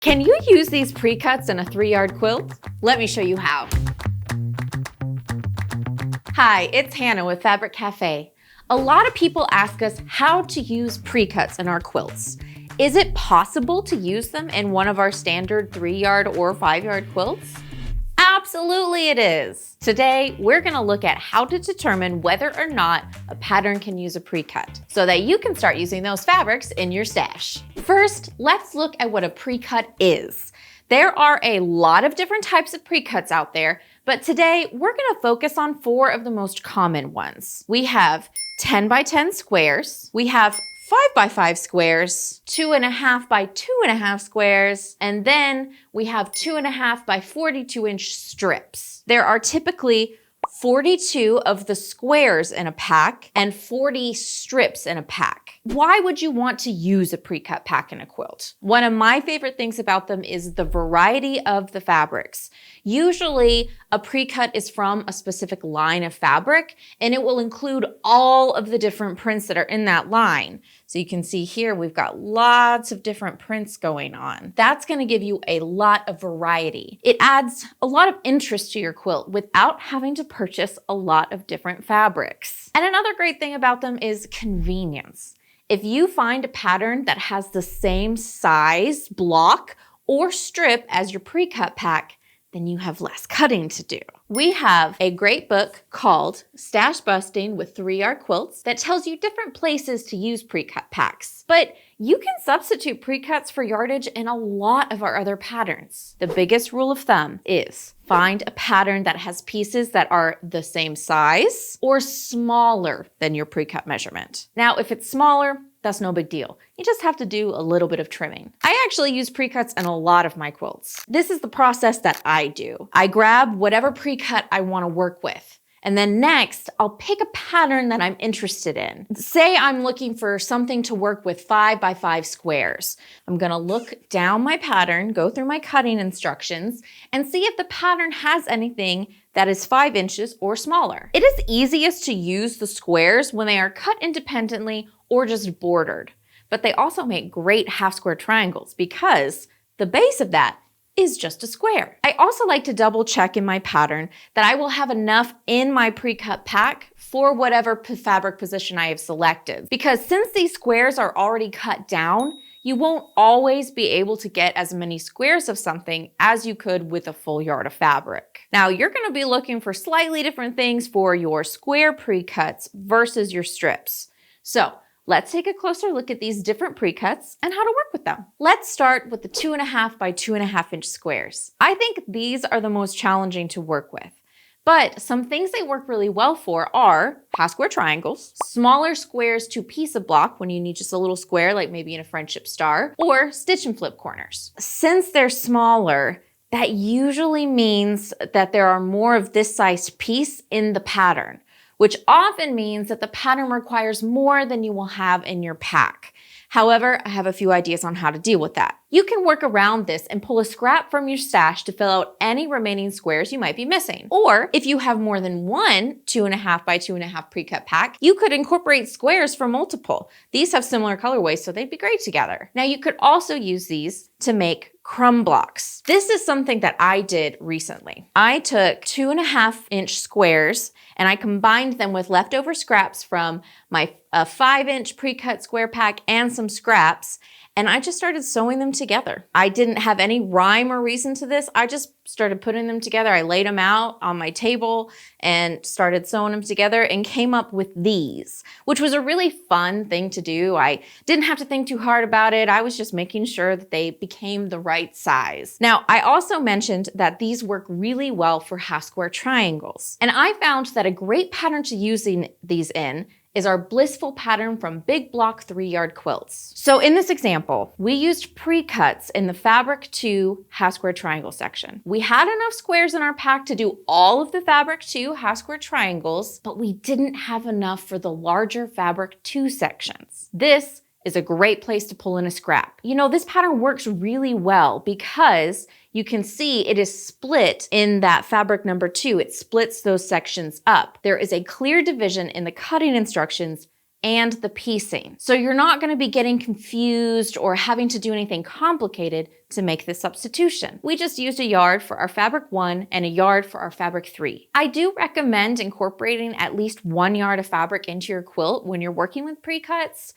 Can you use these pre-cuts in a 3-yard quilt? Let me show you how. Hi, it's Hannah with Fabric Cafe. A lot of people ask us how to use pre-cuts in our quilts. Is it possible to use them in one of our standard 3-yard or 5-yard quilts? Absolutely it is. Today, we're gonna look at how to determine whether or not a pattern can use a pre-cut so that you can start using those fabrics in your stash. First, let's look at what a pre-cut is. There are a lot of different types of pre-cuts out there, but today we're gonna focus on 4 of the most common ones. We have 10 by 10 squares, we have 5 by 5 squares, 2.5 by 2.5 squares, and then we have 2.5 by 42-inch strips. There are typically 42 of the squares in a pack and 40 strips in a pack. Why would you want to use a pre-cut pack in a quilt? One of my favorite things about them is the variety of the fabrics. Usually a pre-cut is from a specific line of fabric and it will include all of the different prints that are in that line. So you can see here we've got lots of different prints going on. That's going to give you a lot of variety. It adds a lot of interest to your quilt without having to purchase a lot of different fabrics. And another great thing about them is convenience. If you find a pattern that has the same size, block, or strip as your pre-cut pack, then you have less cutting to do. We have a great book called Stash Busting with 3-Yard Quilts that tells you different places to use pre-cut packs. But you can substitute pre-cuts for yardage in a lot of our other patterns. The biggest rule of thumb is find a pattern that has pieces that are the same size or smaller than your pre-cut measurement. Now, if it's smaller, that's no big deal. You just have to do a little bit of trimming. I actually use pre-cuts in a lot of my quilts. This is the process that I do. I grab whatever pre-cut I want to work with. And then next, I'll pick a pattern that I'm interested in. Say I'm looking for something to work with 5 by 5 squares. I'm gonna look down my pattern, go through my cutting instructions, and see if the pattern has anything that is 5 inches or smaller. It is easiest to use the squares when they are cut independently or just bordered. But they also make great half square triangles because the base of that is just a square. I also like to double check in my pattern that I will have enough in my pre-cut pack for whatever fabric position I have selected. Because since these squares are already cut down, you won't always be able to get as many squares of something as you could with a full yard of fabric. Now, you're gonna be looking for slightly different things for your square pre-cuts versus your strips. So, let's take a closer look at these different pre-cuts and how to work with them. Let's start with the 2.5 by 2.5 inch squares. I think these are the most challenging to work with. But some things they work really well for are half square triangles, smaller squares to piece of block when you need just a little square, like maybe in a friendship star, or stitch and flip corners. Since they're smaller, that usually means that there are more of this size piece in the pattern, which often means that the pattern requires more than you will have in your pack. However, I have a few ideas on how to deal with that. You can work around this and pull a scrap from your stash to fill out any remaining squares you might be missing. Or if you have more than one 2.5 by 2.5 pre-cut pack, you could incorporate squares for multiple. These have similar colorways, so they'd be great together. Now you could also use these to make crumb blocks. This is something that I did recently. I took 2.5 inch squares and I combined them with leftover scraps from my 5-inch pre-cut square pack and some scraps, and I just started sewing them together. I didn't have any rhyme or reason to this. I just started putting them together. I laid them out on my table and started sewing them together and came up with these, which was a really fun thing to do. I didn't have to think too hard about it. I was just making sure that they became the right size. Now, I also mentioned that these work really well for half square triangles. And I found that a great pattern to use these in is our blissful pattern from Big Block 3-Yard Quilts. So in this example, we used pre-cuts in the fabric to half square triangle section. We had enough squares in our pack to do all of the fabric to half square triangles, but we didn't have enough for the larger fabric 2 sections. This is a great place to pull in a scrap. You know, this pattern works really well because you can see it is split in that fabric number 2. It splits those sections up. There is a clear division in the cutting instructions and the piecing. So you're not going to be getting confused or having to do anything complicated to make this substitution. We just used a yard for our fabric 1 and a yard for our fabric 3. I do recommend incorporating at least 1 yard of fabric into your quilt when you're working with pre-cuts.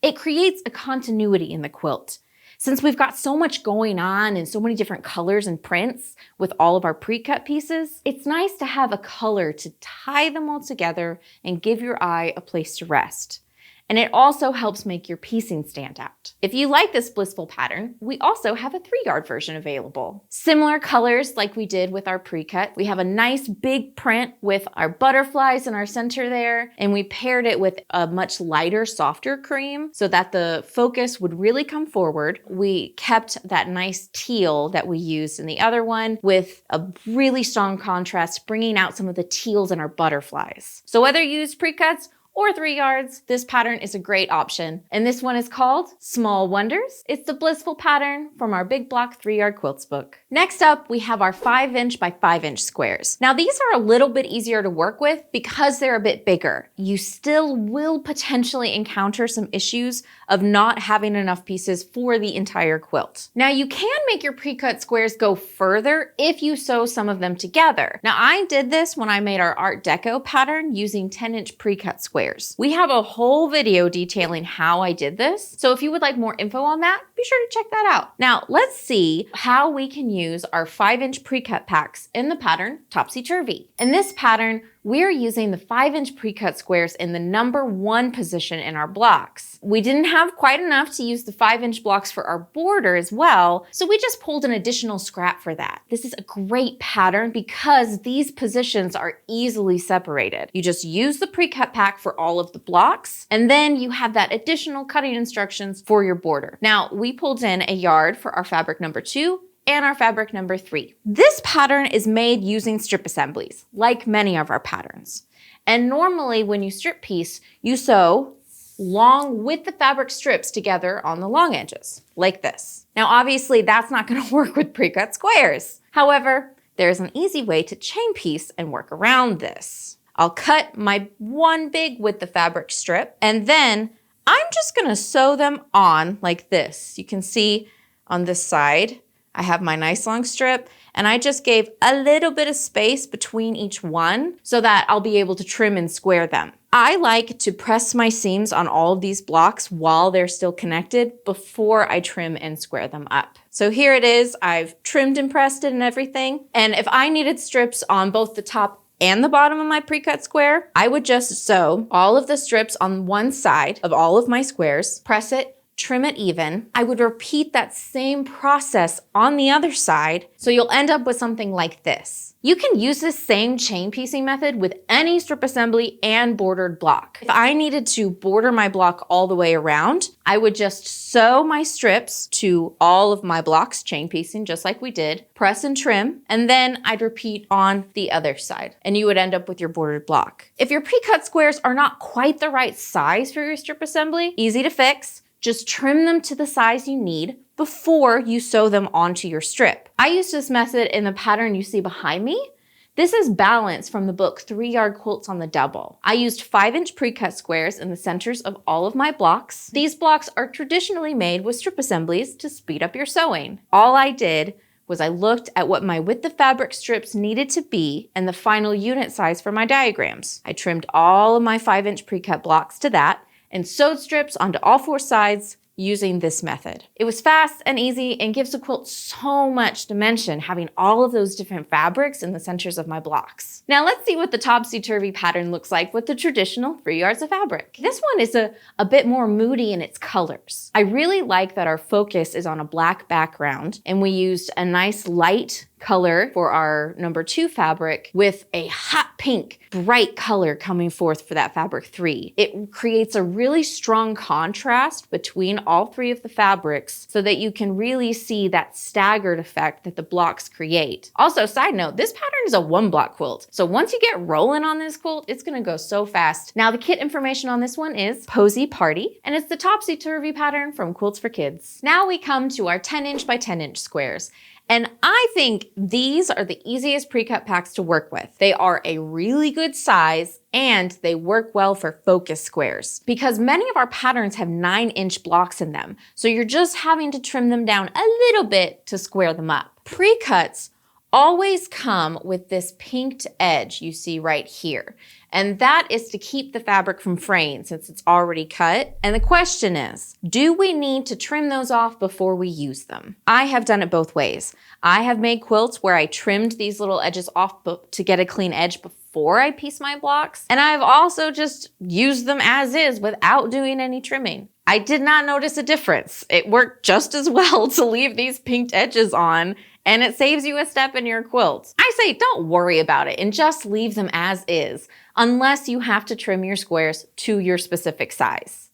It creates a continuity in the quilt. Since we've got so much going on and so many different colors and prints with all of our pre-cut pieces, it's nice to have a color to tie them all together and give your eye a place to rest. And it also helps make your piecing stand out. If you like this blissful pattern, we also have a 3-yard version available. Similar colors like we did with our pre-cut. We have a nice big print with our butterflies in our center there, and we paired it with a much lighter, softer cream so that the focus would really come forward. We kept that nice teal that we used in the other one with a really strong contrast, bringing out some of the teals in our butterflies. So whether you use pre-cuts or 3 yards, this pattern is a great option. And this one is called Small Wonders. It's the blissful pattern from our Big Block 3-yard quilts book. Next up, we have our 5" by 5" squares. Now these are a little bit easier to work with because they're a bit bigger. You still will potentially encounter some issues of not having enough pieces for the entire quilt. Now you can make your pre-cut squares go further if you sew some of them together. Now I did this when I made our Art Deco pattern using 10" pre-cut squares. We have a whole video detailing how I did this. So if you would like more info on that, be sure to check that out. Now let's see how we can use our 5" pre-cut packs in the pattern Topsy Turvy. In this pattern, we're using the 5" pre-cut squares in the number 1 position in our blocks. We didn't have quite enough to use the 5" blocks for our border as well, so we just pulled an additional scrap for that. This is a great pattern because these positions are easily separated. You just use the pre-cut pack for all of the blocks, and then you have that additional cutting instructions for your border. Now, we pulled in a yard for our fabric number 2 and our fabric number 3. This pattern is made using strip assemblies, like many of our patterns. And normally when you strip piece, you sew long with the fabric strips together on the long edges, like this. Now obviously that's not gonna work with pre-cut squares. However, there's an easy way to chain piece and work around this. I'll cut my 1 big with the fabric strip, and then I'm just gonna sew them on like this. You can see on this side, I have my nice long strip, and I just gave a little bit of space between each one so that I'll be able to trim and square them. I like to press my seams on all of these blocks while they're still connected before I trim and square them up. So here it is, I've trimmed and pressed it and everything. And if I needed strips on both the top and the bottom of my pre-cut square, I would just sew all of the strips on one side of all of my squares, press it, trim it even. I would repeat that same process on the other side, so you'll end up with something like this. You can use this same chain piecing method with any strip assembly and bordered block. If I needed to border my block all the way around, I would just sew my strips to all of my blocks, chain piecing just like we did, press and trim, and then I'd repeat on the other side, and you would end up with your bordered block. If your pre-cut squares are not quite the right size for your strip assembly, easy to fix. Just trim them to the size you need before you sew them onto your strip. I used this method in the pattern you see behind me. This is Balance from the book 3-Yard Quilts on the Double. I used 5" pre-cut squares in the centers of all of my blocks. These blocks are traditionally made with strip assemblies to speed up your sewing. All I did was I looked at what my width of fabric strips needed to be and the final unit size for my diagrams. I trimmed all of my 5" pre-cut blocks to that and sewed strips onto all 4 sides using this method. It was fast and easy and gives the quilt so much dimension having all of those different fabrics in the centers of my blocks. Now let's see what the topsy-turvy pattern looks like with the traditional 3 yards of fabric. This one is a bit more moody in its colors. I really like that our focus is on a black background and we used a nice light color for our number 2 fabric with a hot pink, bright color coming forth for that fabric 3. It creates a really strong contrast between all 3 of the fabrics so that you can really see that staggered effect that the blocks create. Also, side note, this pattern is a 1-block quilt. So once you get rolling on this quilt, it's gonna go so fast. Now the kit information on this one is Posy Party, and it's the topsy-turvy pattern from Quilts for Kids. Now we come to our 10" by 10" squares. And I think these are the easiest pre-cut packs to work with. They are a really good size and they work well for focus squares because many of our patterns have 9-inch blocks in them. So you're just having to trim them down a little bit to square them up. Pre-cuts always come with this pinked edge you see right here. And that is to keep the fabric from fraying since it's already cut. And the question is, do we need to trim those off before we use them? I have done it both ways. I have made quilts where I trimmed these little edges off to get a clean edge before I piece my blocks. And I've also just used them as is without doing any trimming. I did not notice a difference. It worked just as well to leave these pinked edges on, and it saves you a step in your quilt. I say don't worry about it and just leave them as is, unless you have to trim your squares to your specific size.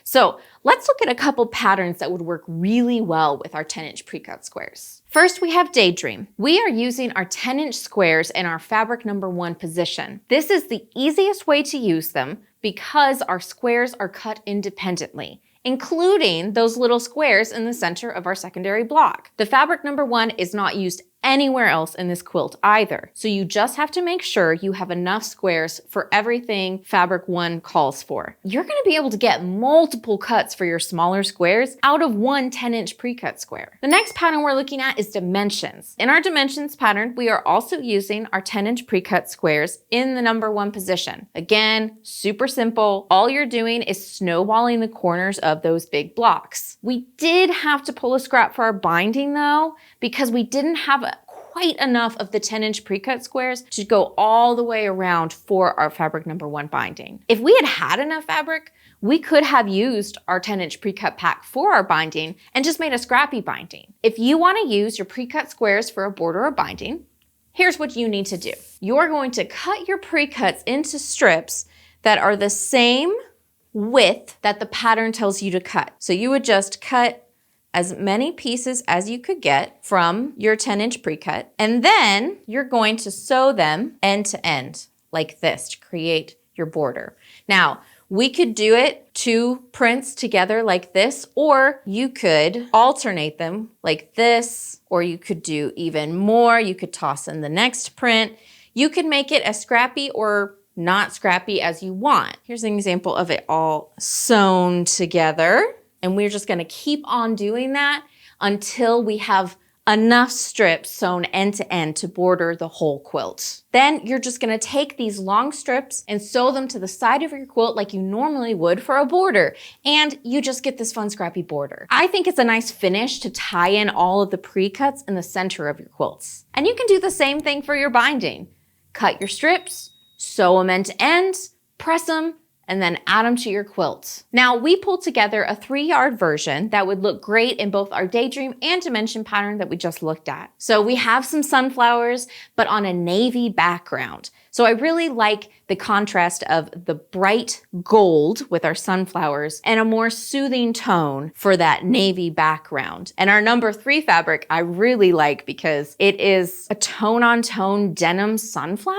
So let's look at a couple patterns that would work really well with our 10-inch pre-cut squares. First, we have Daydream. We are using our 10-inch squares in our fabric number 1 position. This is the easiest way to use them because our squares are cut independently, including those little squares in the center of our secondary block. The fabric number 1 is not used anywhere else in this quilt either. So you just have to make sure you have enough squares for everything fabric 1 calls for. You're gonna be able to get multiple cuts for your smaller squares out of one 10-inch pre-cut square. The next pattern we're looking at is Dimensions. In our Dimensions pattern, we are also using our 10-inch pre-cut squares in the number 1 position. Again, super simple. All you're doing is snowballing the corners of those big blocks. We did have to pull a scrap for our binding though, because we didn't have quite enough of the 10-inch pre-cut squares to go all the way around for our fabric number 1 binding. If we had had enough fabric, we could have used our 10-inch pre-cut pack for our binding and just made a scrappy binding. If you want to use your pre-cut squares for a border or binding, here's what you need to do. You're going to cut your pre-cuts into strips that are the same width that the pattern tells you to cut. So you would just cut as many pieces as you could get from your 10-inch pre-cut, and then you're going to sew them end to end like this to create your border. Now, we could do it 2 prints together like this, or you could alternate them like this, or you could do even more. You could toss in the next print. You could make it as scrappy or not scrappy as you want. Here's an example of it all sewn together. And we're just gonna keep on doing that until we have enough strips sewn end to end to border the whole quilt. Then you're just gonna take these long strips and sew them to the side of your quilt like you normally would for a border. And you just get this fun scrappy border. I think it's a nice finish to tie in all of the pre-cuts in the center of your quilts. And you can do the same thing for your binding. Cut your strips, sew them end to end, press them, and then add them to your quilt. Now, we pulled together a 3-yard version that would look great in both our Daydream and Dimension pattern that we just looked at. So we have some sunflowers, but on a navy background. So I really like the contrast of the bright gold with our sunflowers and a more soothing tone for that navy background. And our number 3 fabric I really like because it is a tone-on-tone denim sunflower.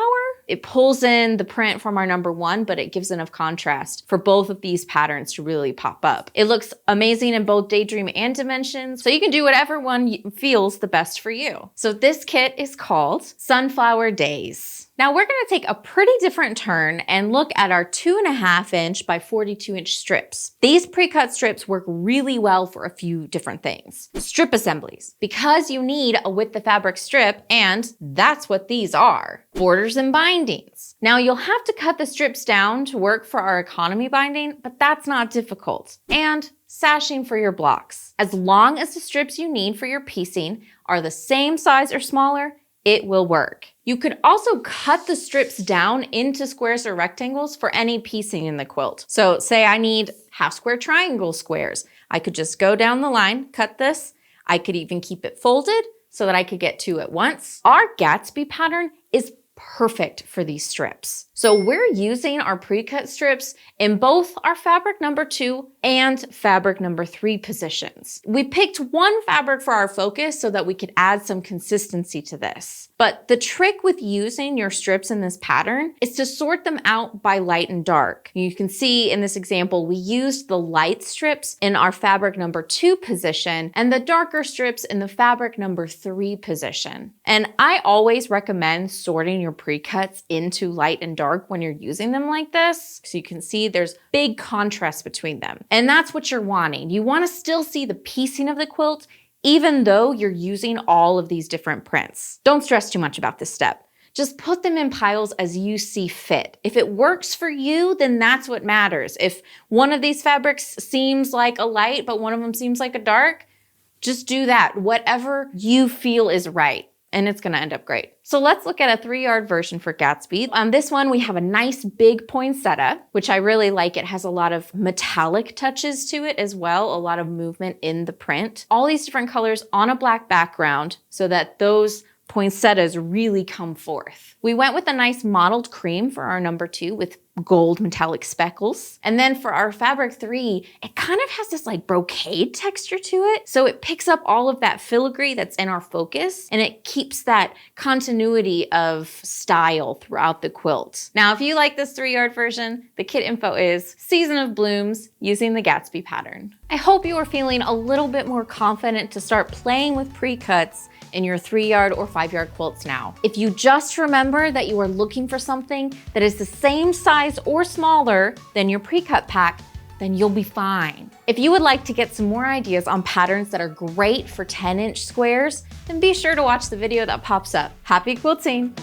It pulls in the print from our number 1, but it gives enough contrast for both of these patterns to really pop up. It looks amazing in both Daydream and Dimensions, so you can do whatever one feels the best for you. So this kit is called Sunflower Days. Now we're gonna take a pretty different turn and look at our 2.5-inch by 42-inch strips. These pre-cut strips work really well for a few different things. Strip assemblies, because you need a width of fabric strip, and that's what these are. Borders and bindings. Now you'll have to cut the strips down to work for our economy binding, but that's not difficult. And sashing for your blocks. As long as the strips you need for your piecing are the same size or smaller, it will work. You could also cut the strips down into squares or rectangles for any piecing in the quilt. So say I need half square triangle squares. I could just go down the line, cut this. I could even keep it folded so that I could get 2 at once. Our Gatsby pattern is perfect for these strips. So we're using our Precut strips in both our fabric number 2 and fabric number 3 positions. We picked one fabric for our focus so that we could add some consistency to this. But the trick with using your strips in this pattern is to sort them out by light and dark. You can see in this example, we used the light strips in our fabric number 2 position and the darker strips in the fabric number 3 position. And I always recommend sorting your Precuts into light and dark when you're using them like this. So you can see there's big contrast between them. And that's what you're wanting. You want to still see the piecing of the quilt even though you're using all of these different prints. Don't stress too much about this step. Just put them in piles as you see fit. If it works for you, then that's what matters. If one of these fabrics seems like a light, but one of them seems like a dark, just do that. Whatever you feel is right. And it's gonna end up great. So let's look at a 3-yard version for Gatsby. On this one, we have a nice big poinsettia, which I really like. It has a lot of metallic touches to it as well, a lot of movement in the print. All these different colors on a black background so that those poinsettias really come forth. We went with a nice mottled cream for our number 2 with gold metallic speckles. And then for our fabric 3, it kind of has this like brocade texture to it. So it picks up all of that filigree that's in our focus and it keeps that continuity of style throughout the quilt. Now, if you like this 3-yard version, the kit info is Season of Blooms using the Gatsby pattern. I hope you are feeling a little bit more confident to start playing with Precuts in your 3-yard or 5-yard quilts now. If you just remember that you are looking for something that is the same size or smaller than your Precut pack, then you'll be fine. If you would like to get some more ideas on patterns that are great for 10-inch squares, then be sure to watch the video that pops up. Happy quilting!